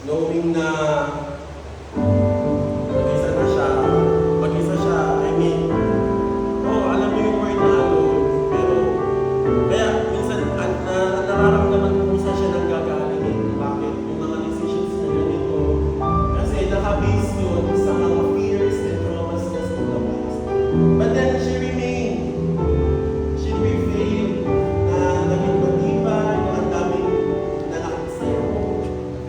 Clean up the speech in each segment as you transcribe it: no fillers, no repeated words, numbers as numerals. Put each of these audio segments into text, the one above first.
knowing na mag-isa siya, I mean, alam mo yung word na alone, pero kaya minsan nararamdaman ko kung saan siya nanggagaling. Bakit? Yung mga decisions na ganito. Kasi naka-base yun sa mga fears and traumas niya sa the past. But then she remained. She prevailed na naging matibay, na ang daming nanakit sa'yo.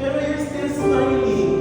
Pero you're still smiling.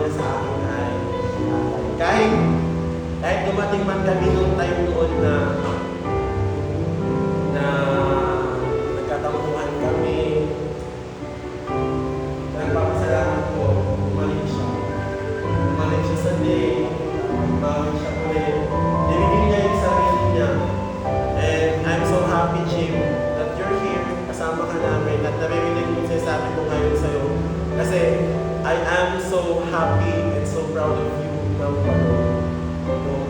niya sa akin ay kahit dumating man kami nung time noon na nagkatampuhan kami, nagpapasalamat ko, bumalik siya. Bumalik siya sa day, bumalik siya ulit. Dinigil niya yung sarili niya. And I'm so happy, Jim, that you're here, kasama ka namin, at naririnig mo sabi ko ngayon sa'yo. Kasi I am so happy and so proud of you, Ma'am Paro.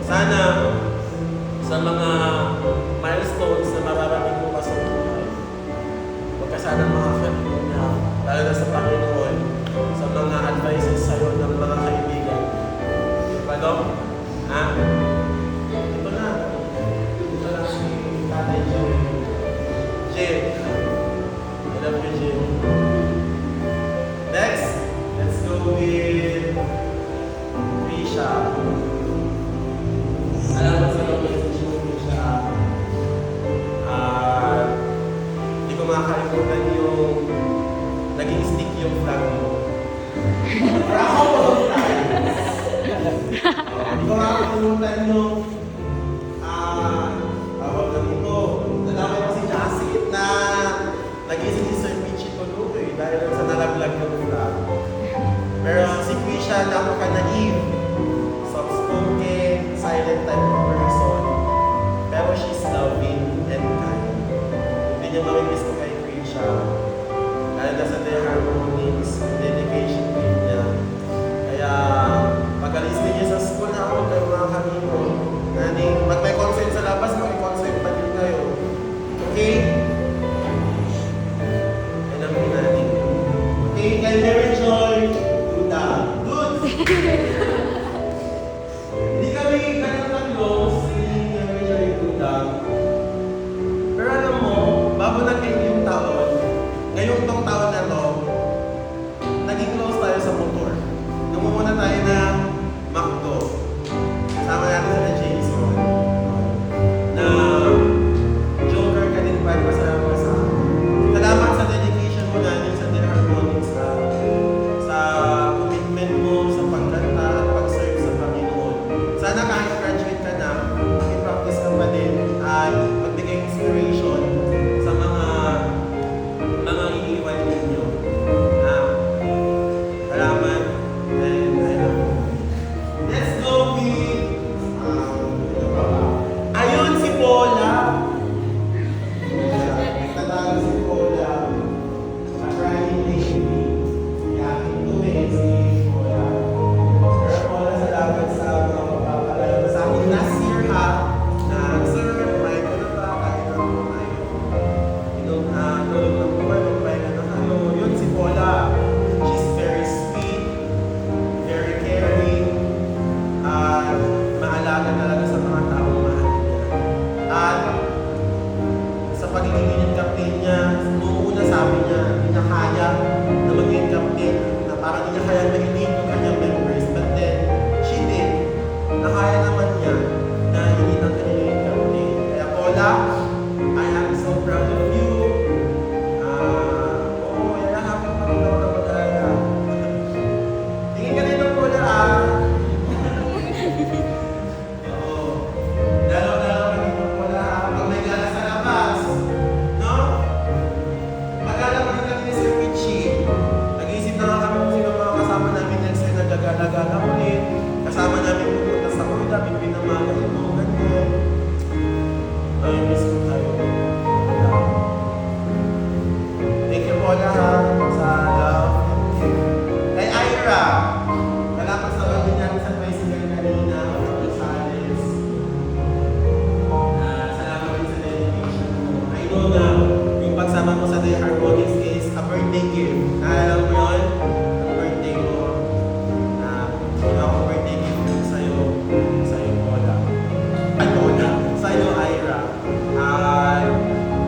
Sana sa mga milestones na mararating mo pa sa buhay, huwag ka sana makakalimutan niya, lalo na sa Panginoon, sa mga advices sa'yo ng mga kaibigan. Yung pa, Dok? Ha? Ito na. Ito na si Tatay Jim. Jim. I love you, Jim. Next, let's go with Risha. Alam mo sa mga Risha, hindi ko makakalimutan yung naging stick yung flag mo. Para ako po tayo. Hindi ko makakalimutan yung tawag lang ito. Nalaman ko si Jasit na nagising si Sir Pichi tuloy dahil sa nalaglag ng flag. Pero si Krisha napaka-naive, soft-spoken, silent type of person. Pero she's loving and kind. Hindi niya mamimiss ko kay Krisha. Dahil nasa The Harmonics, dedication din niya. Kaya pag-alis din niya sa school na ako kayo mga kanino. Pag may consent sa labas, makikonsent pa din kayo. Okay? Yan ang pinanin. Okay, kay Mary Joy, Duda. Dude! Hindi kami ganun ka-close, si Mary Joy, Duda. Pero alam mo, bago nag-end yung taon, ngayong tong taon na to, naging close tayo sa motor. Numumuna tayo ng McDo. Kasama natin na Jason. Na joker ka din pa, masaya pa sa akin. Salamat sa dedication mo natin sa The Harmonics, sa commitment mo, sa pagkanta at pag-serve sa Panginoon. Sana kahit graduate ka na, i-practice ka pa din at magbigay inspiration sa mga iniiwan ninyo. Salamat and I love you. Let's go with ayun si Paula. Nagtatalo si Paula. Crying baby. Yakin to si Paula. Pero Paula, salamat sa mga papapalala sa akin last year ha. Na sir, kumain ko na ba? Kahit na kumain ko. Tulog ng buhay, magpahinga na kayo. Yun si Paula. She's very sweet, very caring, at maalaga talaga sa mga taong mahal niya. At sa pagiging unit captain niya, noong una sabi niya, hindi niya kaya na mag-unit captain, na parang hindi niya kaya mag-lead yung kanyang members. But then, she did. Nakaya naman niya na unit ang kanyang unit captain. Kaya Paula, I am so proud of you. Yayakapin pa rin ako na mag-alala. Tingin ka dito po na Oo. Dalaw-dalaw ka dito po na pag may gala sa labas. No? Magala pa rin kami ni Sir Pichi. Nag-iisip na nga kami kung sino mga kasama namin next year nagagala-gala ulit. Kasama namin pupunta sa Kuda, pinamagal mo, ganyan. Ay, miss ko tayo. Thank you po lahat sa love. Kay Ira, salamat sa pagdating natin sa tricycle kanina, Rosales. Salamat din sa dedication mo. I know na yung pagsama mo sa The Harmonics is a birthday gift. Alam mo yun? Ang birthday mo. Yun ako birthday gift sa'yo. Sa'yo, Paula. Ay, Paula. Sa'yo, Ira.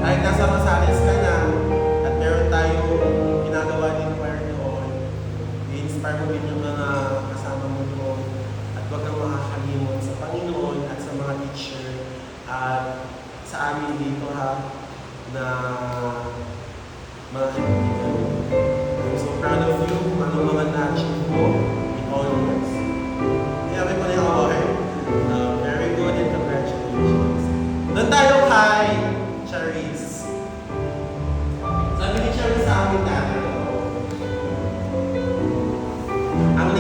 Kahit nasa Rosales ka na, at meron tayong ginagawa din choir noon, i-inspire mo din yung mga kasama mo doon, at huwag kang makakalimot sa Panginoon at sa mga teacher at sa amin dito ha, na mga kaibigan. I'm so proud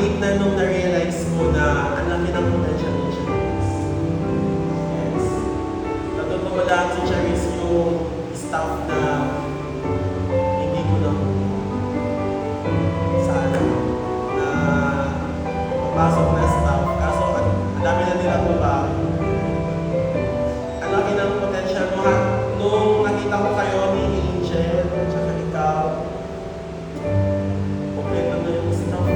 liit na nung na-realize ko na ang laki ng potential ni Charis. Yes. Natutuwa lang si Charis yung staff na hindi ko na sana na papasok na staff. Kaso ang dami na nila ba? Ang laki ng potential mo ha. Nung nakita ko kayo ni Angel, tsaka ikaw, kompleto na yung staff.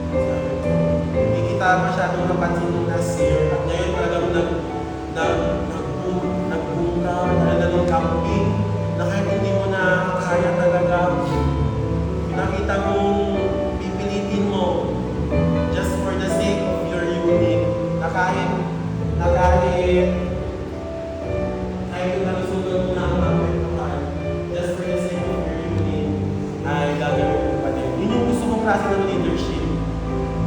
Sabi ko, hindi kita masyadong napansin nung last year. At ngayon talagang nag-boom ka, talaga ng camping, na kahit hindi mo na kaya talaga, pinakita mong pipilitin mo just for the sake of your unit, na kahit yung nalusugan mo na ang pagkakataon, just for the sake of your unit, ay gagawin mo pa din. Yun yung gusto mong klase ng leadership,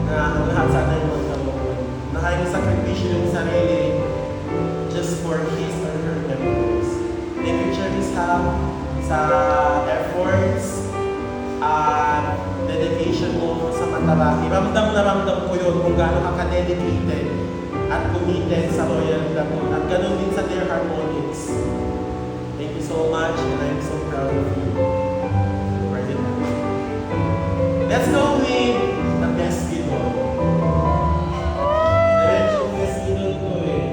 na ang lahat sana yung magkaroon, na kaya yung sakripisyo yung sarili, just for his or her members. Thank you, Charis, sa efforts at dedication mo sa Matarahi. Ramdam na ramdam ko yun kung gaano ka ka-dedicated at committed sa Royal Dragon. At ganun din sa Dear Harmonics. Thank you so much and I'm so proud of you. Let's go with the best idol. Diretso best idol ko eh.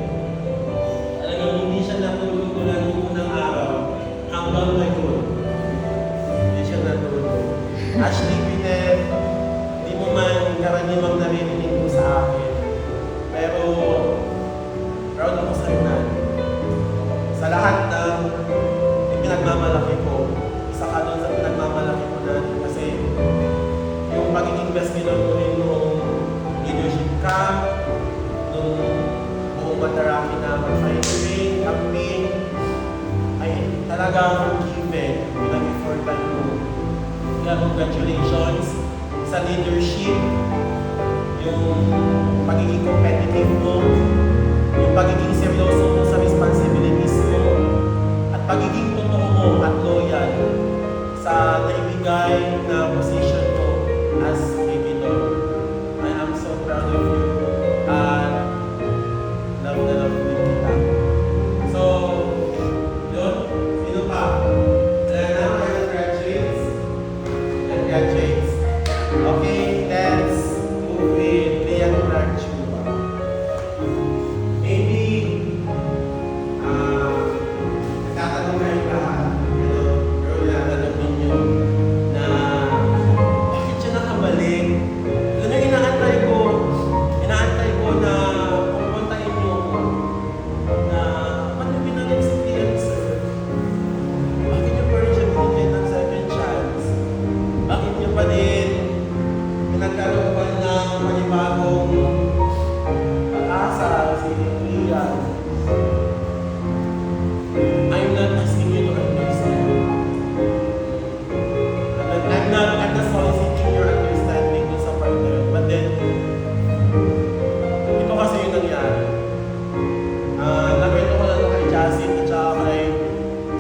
Talagang hindi siya natulog mula nung unang araw hanggang ngayon. Hindi siya natulog. Ashley Pinel, di mo man karaniwang naririnig mo sa akin. Pero, proud ako sa iyo na. Sa lahat ng pinagmamalaki ko, isa ka doon sa pinagmamalaki ko na kasi yung magiging best minor mo rin nung leadership camp, nung buong Mataraki na mag-firing, camping, ay talagang given, pinag-effortan mo. Kaya congratulations sa leadership, yung pagiging competitive mo, yung pagiging seryoso mo sa responsibilities mo, at pagiging totoo mo at loyal sa naibigay na position mo as editor. I am so proud of you and love na love din kita. So, yun, sino pa? Wala na mga graduates? Graduates. Okay, let's move with Lian Archua. Maybe, nagtatanong kayo lahat, pero natanong ninyo na bakit siya nakabalik? Alam niyo, inaantay ko na pupuntahin niyo ako na ba't niyo binalik si Lian, sir? Bakit niyo pa rin siya binigyan ng second chance? Bakit niyo pa din pinagkaroon ng panibagong pag-asa si Lian? I'm not asking you to understand. I'm not soliciting your understanding dun sa part na yun. But then, ito kasi yung nangyari. Nakwento ko lang kay Jasin at saka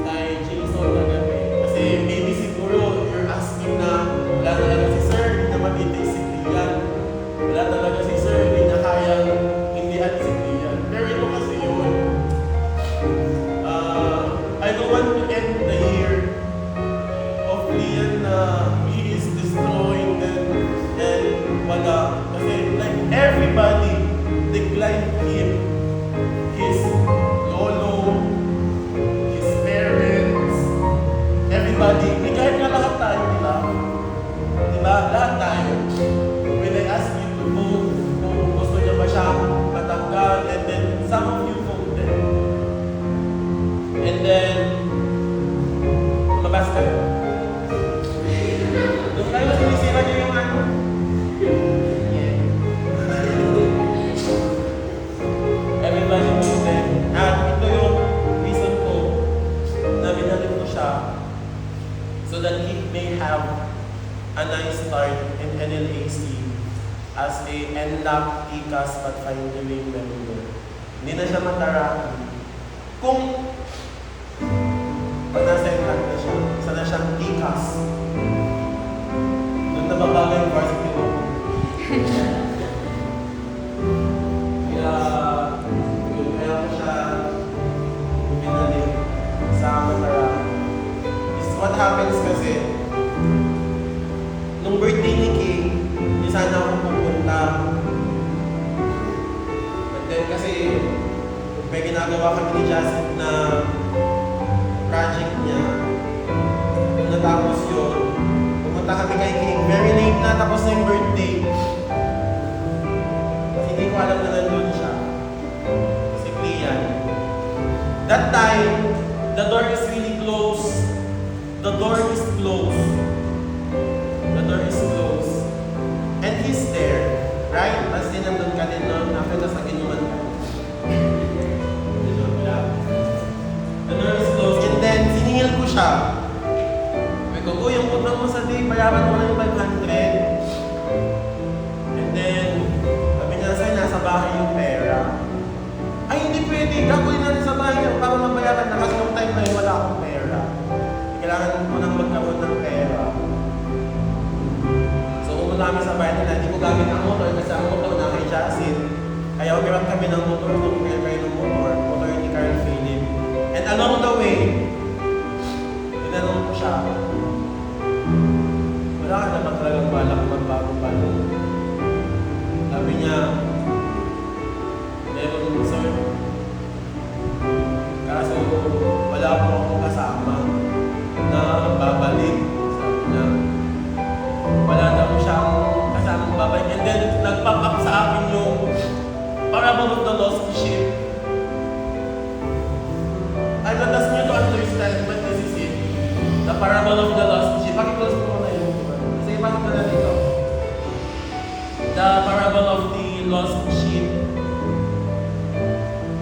kay Jason na gabi. Kasi maybe siguro you're asking na wala talaga si Sir, hindi na matitay si Lian. Wala talaga si Sir, hindi na kayang hindihan si Lian. Pero ito kasi yun. I don't want to end the year of Lian na he is destroying them and wala. Kasi like everybody declined him. His lolo, his parents, everybody. Kahit nga lahat tayo, diba? Diba? Lahat tayo. When I ask you to vote, kung gusto niya ba siya matanggal, and then some of you voted. And then, lumabas ka. Doon kayo, sinisira niyo yung ano. Yeah. Everybody voted. At ito yung reason ko na binalik ko siya so that he may have a nice start in NLAC as a NLAC, TCAS, but finally member. Hindi na siya Mataraki. Kung pag nasa NLAC na siya, isa na siyang TCAS. Doon na babagay yung varsity mo. nung birthday ni King, hindi sana ako pupunta. But then kasi, may ginagawa kami ni Jacid na project niya. Nung natapos yun, pumunta kami kay King. Very late na, tapos na yung birthday. Kasi hindi ko alam na nandun siya. Si Clean. That time, the door is really closed. The door is closed. The door is closed. And he's there. Right? Tapos din nandun ka din nun. After nasa ginuman ka. The door is closed. And then, siningil ko siya. Sabi ko, uy, yung utang mo sa day, bayaran mo na yung 500. And then, sabi niya sa'yo, nasa bahay yung pera. Ay, hindi pwede. Gagawin na rin sa bahay niya para mabayaran na kasi yung time na yun, wala akong pera. Kailangan mo nang magkaroon ng pera. So, pumunta kami sa bahay nila. Hindi ko gamit ang motor kasi ang motor na kay Jacid. Kaya umiram kami ng motor kung kayo ng motor ni Carl Philip. And along the way, tinanong ko siya, wala ka naman talagang balak magbago-bago. Sabi niya, meron mo sir. Kaso wala po akong kasama na babalik. Sabi niya, wala daw siyang kasamang babalik. And then nag-pop up sa akin yung parable of the lost sheep. I want us to understand what this is it. The parable of the lost sheep. Pakiclose mo na yun. Kasi bakit na dito? The parable of the lost sheep.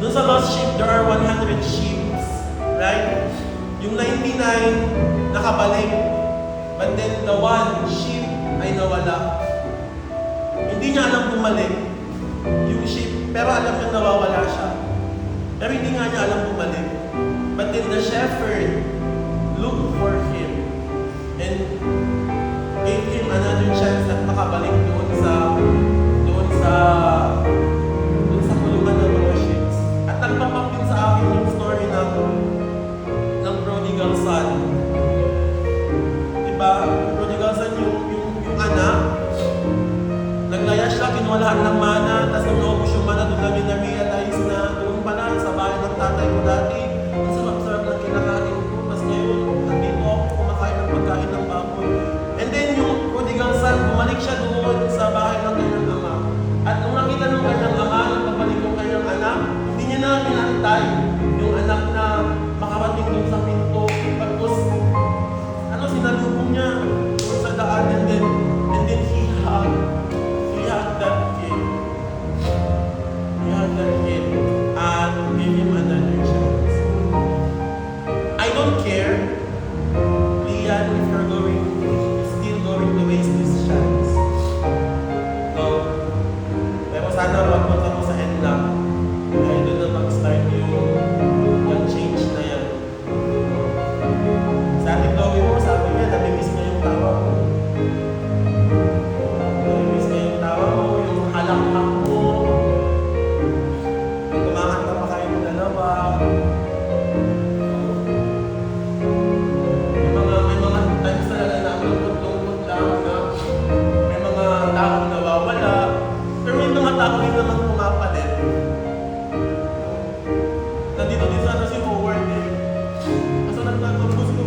Doon sa lost sheep, there are 100 sheep. Right? Yung 99 nakabalik. But then the one sheep ay nawala. Hindi niya alam bumalik yung sheep, pero alam niya nawawala siya. Pero hindi nga niya alam bumalik. But then the shepherd looked for him and gave him another chance at makabalik doon sa kulungan ng mga sheep. At nagpapap din sa akin yung story ng prodigal son. Diba? Prodigal son yung anak. Naglaya siya, kinuha lahat ng mana, tapos nung naubos yung mana, doon namin na-realize na doon pala sa bahay ng tatay ko dati, ang sarap-sarap ng kinakain ko, tapos ngayon, nandito ako kumakain ng pagkain ng baboy. And then yung prodigal son, bumalik siya doon sa bahay ng kanyang ama. At nung nakita ng kanyang ama, nung pabalik yung kanyang anak, hindi niya na pinantay yung anak na makarating doon sa pinto. Tapos, sinalubong niya doon sa daan, and then he had that kid. He had that kid and gave him another chance. I don't care, Lian, if you're still going to waste this chance. No. Pero sana pagpunta mo sa NLAC, dahil doon na mag-start yung change na yan. Sa ating Chloe mo, sabi niya, nami-miss mo yung tawa mo. Nami-miss mo yung tawa mo, yung halakpak mo. Yung kumakanta pa kayong dalawa. May mga times talaga na malungkot-lungkot lang na may mga taong nawawala. Pero may mga tao rin naman pumapalit. Nandito din sana si Howard eh. Kaso nagtatapos ko.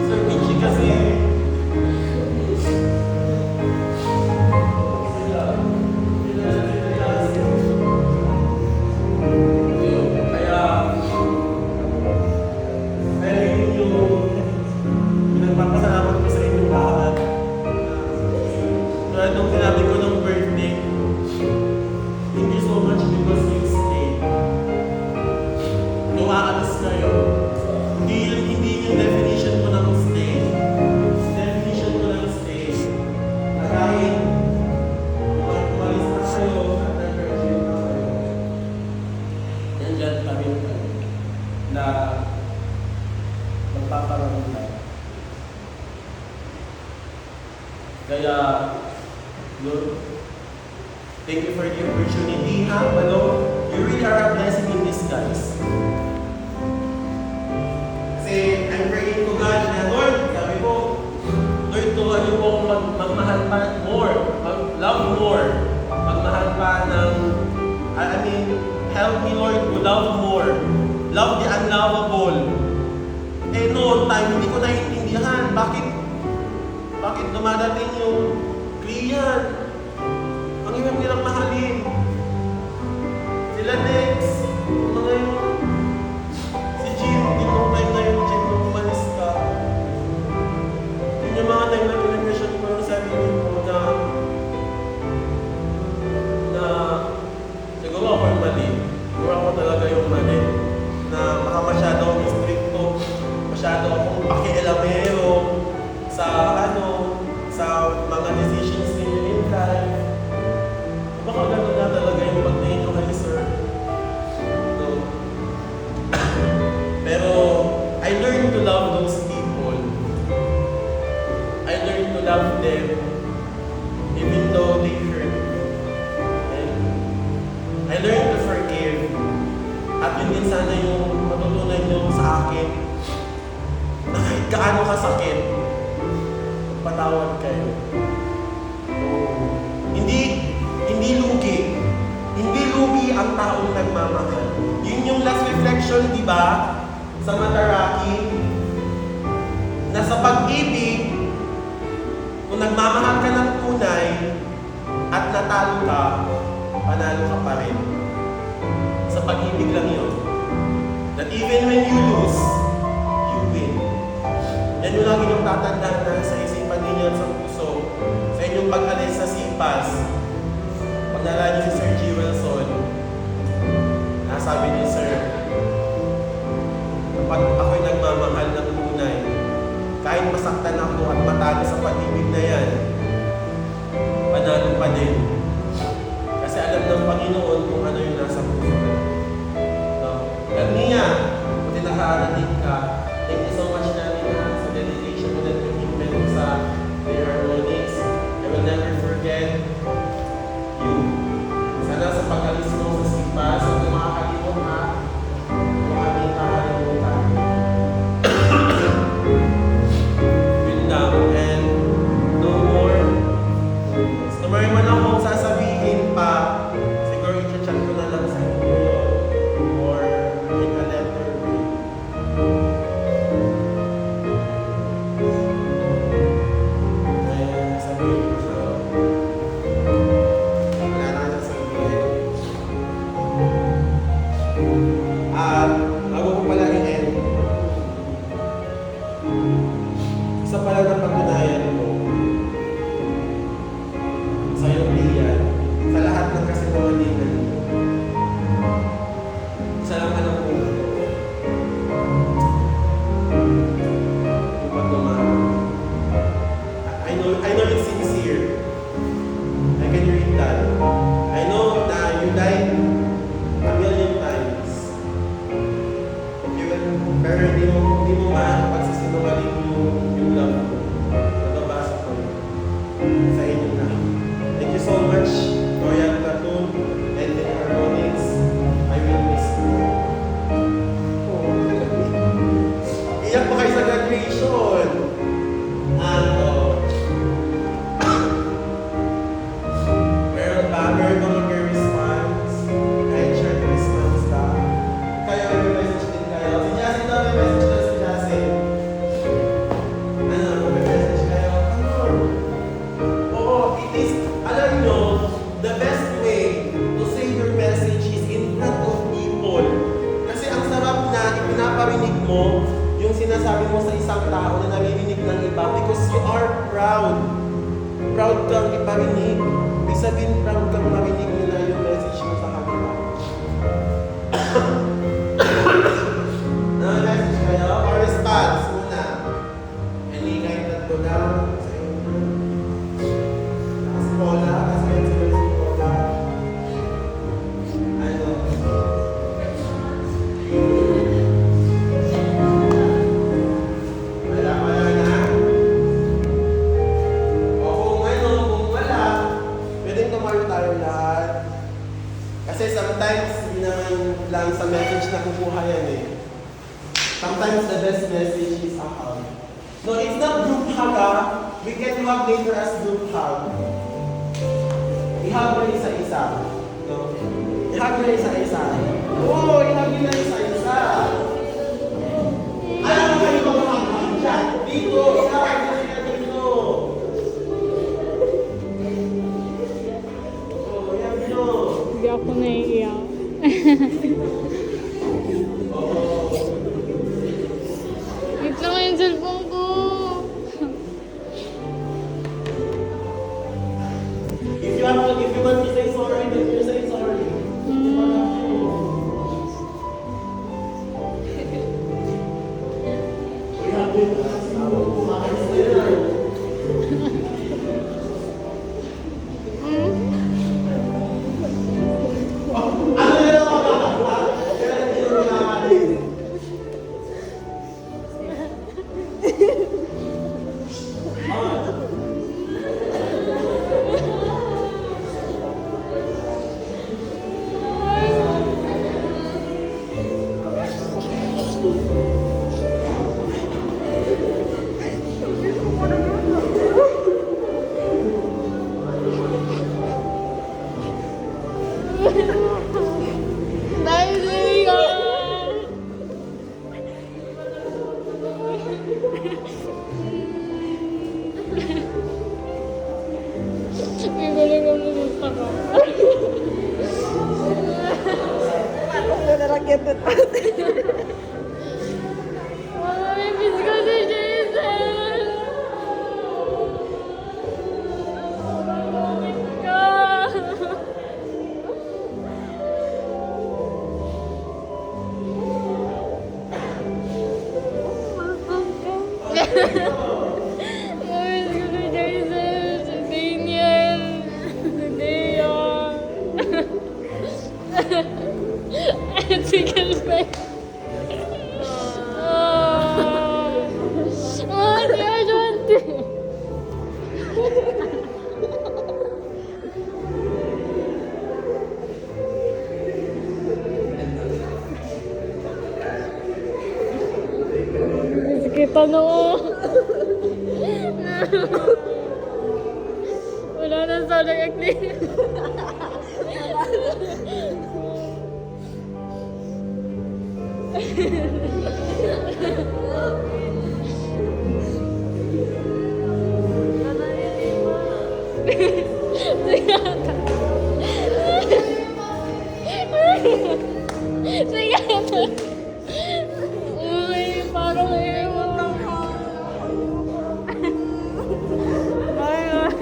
Sir Kichi kasi pinagpapasalamat ko sa inyong lahat. Tulad nung sinabi ko ng birthday, thank you so much because you stayed. Nung aalis kayo, hindi yung definition ko ng stay. Definition ko ng stay. Na kahit umalis na kayo, at nag-graduate na kayo, nandyan pa rin kayo na magpaparoon tayo. Kaya, Lord, thank you for the opportunity. Malo, you really are a blessing in disguise. Kasi I'm praying to God na, Lord, sabi masakit, patawad kayo. Hindi lugi. Hindi lugi ang taong nagmamahal. Yun yung last reflection, di ba? Sa Mataraki, na sa pag-ibig, kung nagmamahal ka ng tunay at natalo ka, panalo ka pa rin. Sa pag-ibig lang yun. That even when you lose, you win. Yan yung lagi yung tatandaan na sa isipan ninyo at sa puso. Sa inyong pag-alis sa simpas, pag nalala niyo si Sir G. Wilson, nasabi niyo, Sir, kapag ako'y nagmamahal ng tunay, kahit masaktan ako at matalo sa pag-ibig na yan, panalo pa din. Kasi alam ng Panginoon kung ano yung nasa puso. No? Nia, kung tinakarating ka, thank you so much namin sa dedication mo na commitment sa their harmonics. I will never forget you. Sana sa pag-alis mo sa simpas, kung makakalimot ka, kung aming kakalimutan. Yun lang, and no more. So, may man akong sasabihin pa, siguro i-chat ko na lang sa inyo or in a letter way. Ayan, sabihin ko siya. Wala na sasabihin. At bago ko pala i-end, isa pala na patunayan ko sa iyo, Lian, sa lahat ng kasinungalingan niyo. Isa lang alam ko yung pagmamahal. I know it's sincere. I can read that. I know na you lied a million times. Pero hindi mo pagsisinungaling yung love ko. Nababasa ko sa inyo na. Thank you so much, Royal Platoon and the Harmonics. I will miss you. Oh, iyak pa kayo sa graduation. Meron ba mga response? Kahit share the response ka. Kayo may message din kayo. Si Jasin daw may message daw si Jasin. May message kayo? Oo, it is, alam nyo, the best way to say your message is in front of people. Kasi ang sarap na ipinaparinig mo yung sinasabi mo sa isang tao na naririnig ng iba because you are proud. Proud kang iparinig. Ibig sabihin, proud kang marinig nila yung message mo sa kanila. Message kayo? Or response muna? Any kind of to lang sa inyo? Kasi Paula, kasi may sila si Paula. Ano? Wala na. O kung wala, pwedeng tumayo tayo lahat. Kasi sometimes, hindi naman lang sa message na kukuha yan eh. Sometimes the best message is a hug. No, it's not group hug We can hug later as group hug. I-hug mo isa-isa. No? I-hug mo isa-isa. Oo, i-hug mo isa-isa. Alam mo kayo mag-hug dyan. Dito, i-hug mo siya dito. Oo, i-hug mo. Hindi ako naiiyak. Wait lang yung cellphone ko. If you want to say sorry, then you say sorry. nagpindot ate. Mamimiss ko si Jason! Mamimiss ko! Mamimiss ko si Jason, si Daniel, si Dion. At si Calvin. Si Arjonte. Miss kita no. Wala na sa nag-acting. Sige. Uy, parang iiwan ako. Ay, ay.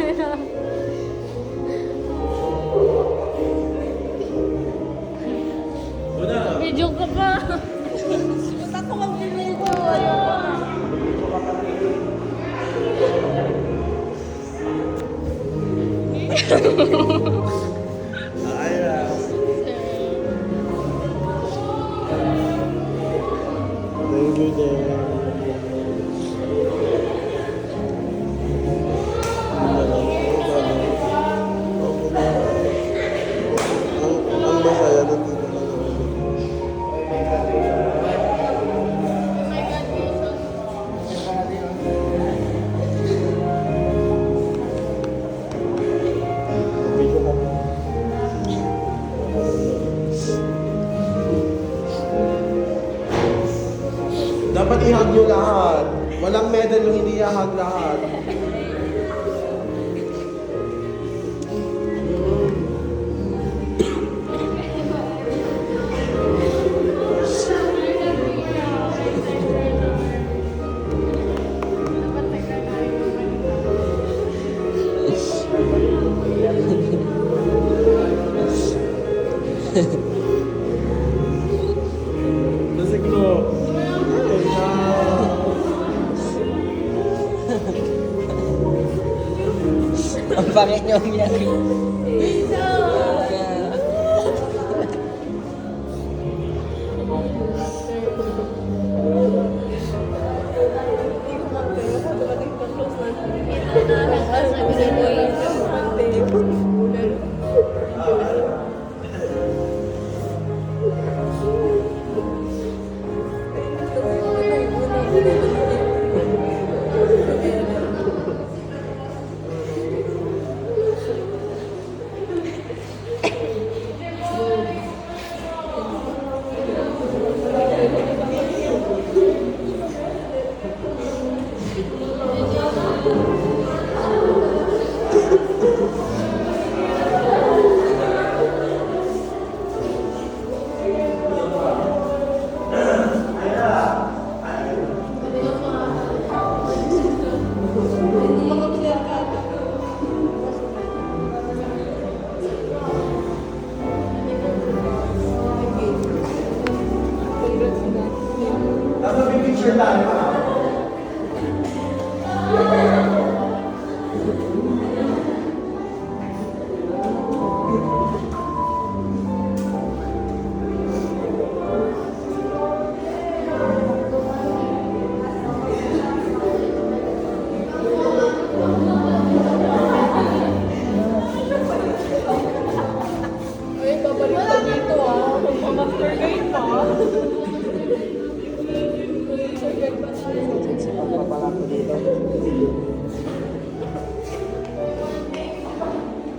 Una, Video ka pa. Gusto ko mag-video. ay na. Thank you, Jen. Ang masaya doon dito na dapat i-hug nyo lahat. Walang medal yung hindi i-hug lahat. Kasi ko. Ang pangit niyo yan.